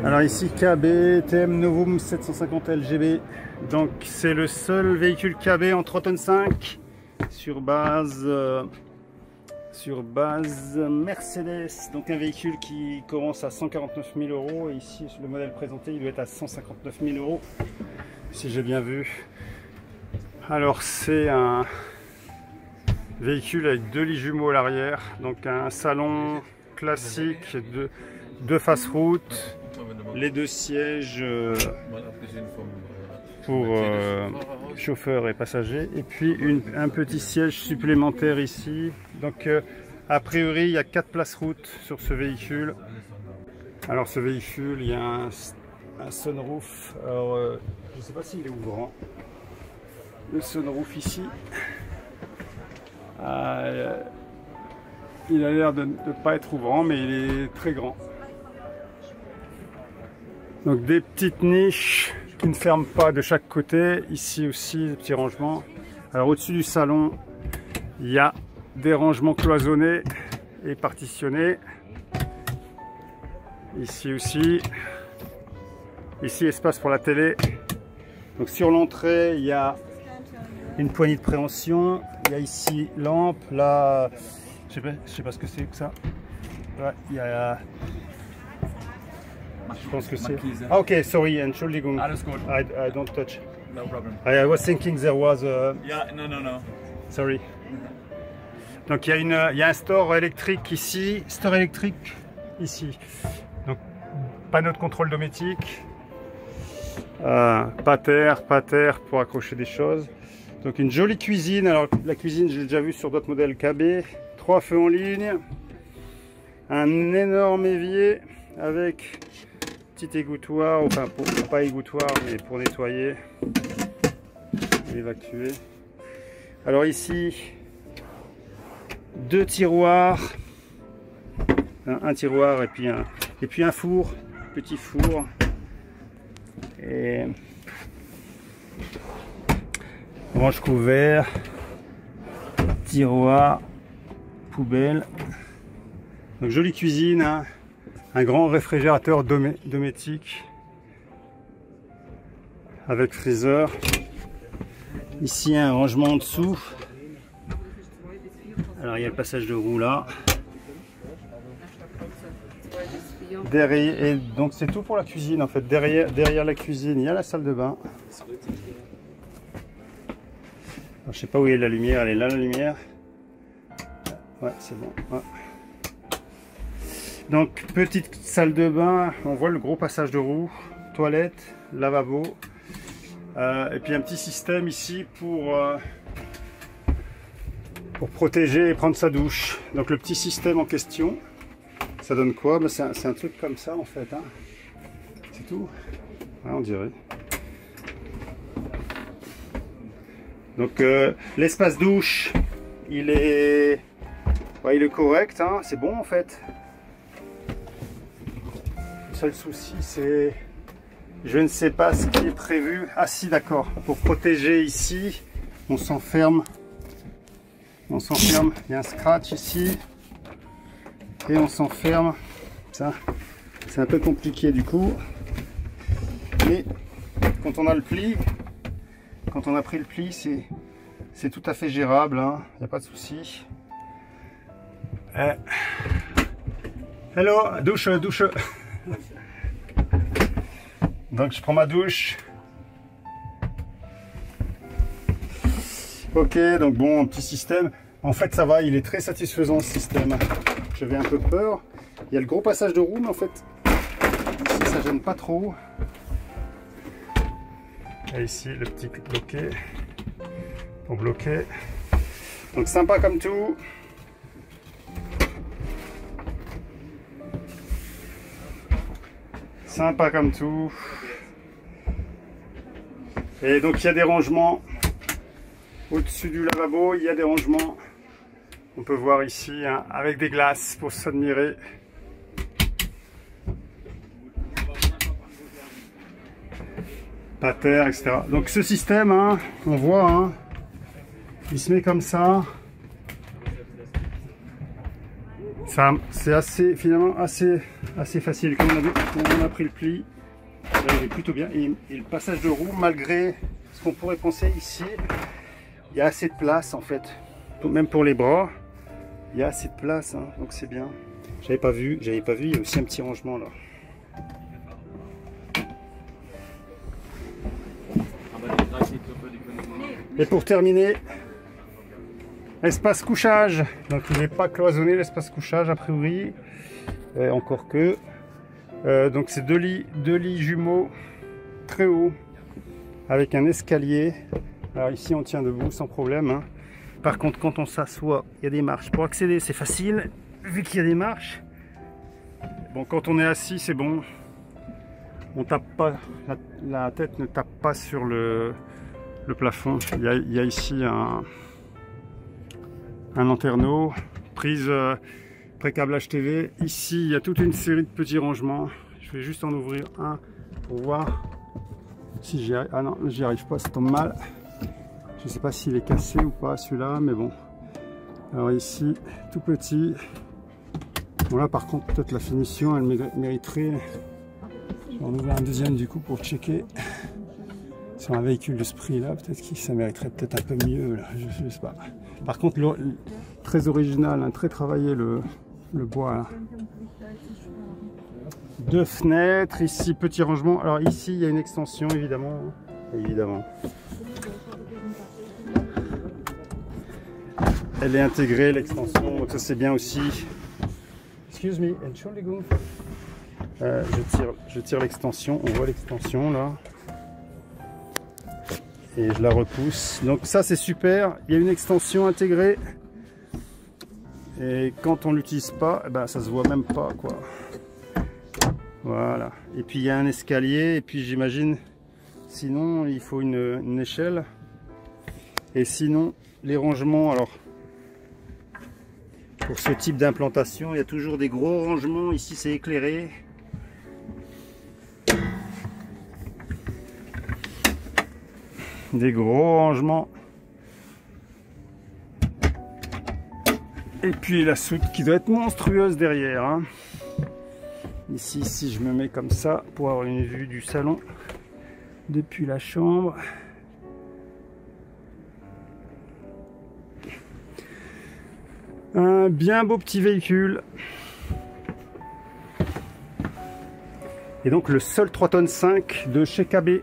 Alors ici KB TM Novum 750 LGB. Donc c'est le seul véhicule KB en 3 tonnes 5 sur base Mercedes. Donc un véhicule qui commence à 149 000 euros. Et ici le modèle présenté il doit être à 159 000 euros si j'ai bien vu. Alors c'est un véhicule avec 2 lits jumeaux à l'arrière. Donc un salon classique de face-route, les 2 sièges pour chauffeur et passagers, et puis un petit siège supplémentaire ici. Donc a priori il y a 4 places route sur ce véhicule. Alors ce véhicule, il y a un sunroof. Alors je ne sais pas s'il est ouvrant. Le sunroof ici. Il a l'air de ne pas être ouvrant, mais il est très grand. Donc des petites niches qui ne ferment pas de chaque côté. Ici aussi, des petits rangements. Alors au-dessus du salon, il y a des rangements cloisonnés et partitionnés. Ici aussi. Ici, espace pour la télé. Donc sur l'entrée, il y a une poignée de préhension. Il y a ici lampe. Là, je sais pas ce que c'est que ça. Ouais, il y a... Je pense que c'est... Ah ok, sorry, Entschuldigung. Alles gut. I don't touch. No problem. I was thinking there was a... Yeah, no. Sorry. Donc il y a un store électrique ici. Store électrique ici. Donc panneau de contrôle domotique. Pas terre pour accrocher des choses. Donc une jolie cuisine. Alors la cuisine, j'ai déjà vu sur d'autres modèles KB. 3 feux en ligne. Un énorme évier avec petit égouttoir, enfin pas égouttoir mais pour nettoyer, évacuer. Alors ici 2 tiroirs, un tiroir et puis un four, petit four, et range couvert, tiroir, poubelle. Donc jolie cuisine, hein. Un grand réfrigérateur domotique avec freezer. Ici un rangement en dessous. Alors il y a le passage de roue là. Derrière, et donc c'est tout pour la cuisine en fait. Derrière la cuisine, il y a la salle de bain. Alors, je sais pas où est la lumière, elle est là la lumière. Ouais, c'est bon. Ouais. Donc petite salle de bain, on voit le gros passage de roue, toilette, lavabo, et puis un petit système ici pour protéger et prendre sa douche. Donc le petit système en question, ça donne quoi? Ben, c'est un truc comme ça en fait, hein. C'est tout, ouais, on dirait. Donc l'espace douche, il est correct, hein. C'est bon en fait. Le seul souci, c'est je ne sais pas ce qui est prévu. Ah si, d'accord, pour protéger ici on s'enferme, il y a un scratch ici et on s'enferme. Ça c'est un peu compliqué du coup, mais quand on a le pli, quand on a pris le pli, c'est tout à fait gérable, hein. Il n'y a pas de souci. Hello, douche. Donc je prends ma douche. Ok, donc bon, un petit système. En fait ça va, il est très satisfaisant ce système. J'avais un peu peur. Il y a le gros passage de roue, mais en fait ici ça gêne pas trop. Et ici le petit bloqué pour bloquer. Donc sympa comme tout. Sympa comme tout. Et donc il y a des rangements au-dessus du lavabo, il y a des rangements. On peut voir ici, hein, avec des glaces pour s'admirer. Pas terre, etc. Donc ce système, hein, on voit, hein, il se met comme ça. Enfin, c'est assez, finalement, assez facile. Quand on a pris le pli, là, il est plutôt bien. Et le passage de roue, malgré ce qu'on pourrait penser ici, il y a assez de place en fait. Même pour les bras, il y a assez de place, hein, donc c'est bien. J'avais pas vu, il y a aussi un petit rangement là. Et pour terminer, l'espace couchage. Donc il n'est pas cloisonné l'espace couchage a priori, encore que. Donc c'est deux lits jumeaux très hauts avec un escalier. Alors ici on tient debout sans problème, hein. Par contre quand on s'assoit, il y a des marches. Pour accéder c'est facile vu qu'il y a des marches. Bon, quand on est assis c'est bon. On tape pas, la tête ne tape pas sur le plafond. Il y a ici un lanterneau, prise pré-câblage TV. Ici il y a toute une série de petits rangements. Je vais juste en ouvrir un pour voir si j'y arrive. Ah non, j'y arrive pas, ça tombe mal. Je sais pas s'il est cassé ou pas celui-là, mais bon. Alors ici, tout petit. Bon là par contre, peut-être la finition, elle mériterait. Je vais en ouvrir un deuxième du coup pour checker. Sur un véhicule de ce prix-là, peut-être que ça mériterait peut-être un peu mieux. Là. Je sais pas. Par contre, très original, hein, très travaillé le bois. Là. Deux fenêtres, ici petit rangement. Alors ici, il y a une extension évidemment. Évidemment. Elle est intégrée, l'extension, donc ça c'est bien aussi. Excuse me, Entschuldigung. Je tire l'extension, on voit l'extension là. Et je la repousse. Donc ça c'est super, il y a une extension intégrée. Et quand on l'utilise pas, ben, ça se voit même pas quoi. Voilà. Et puis il y a un escalier, et puis j'imagine, sinon il faut une échelle. Et sinon, les rangements, alors... Pour ce type d'implantation, il y a toujours des gros rangements. Ici, c'est éclairé. Des gros rangements. Et puis la soute qui doit être monstrueuse derrière. Hein. Ici, si je me mets comme ça pour avoir une vue du salon depuis la chambre. Un bien beau petit véhicule. Et donc le seul 3,5 tonnes de chez KB.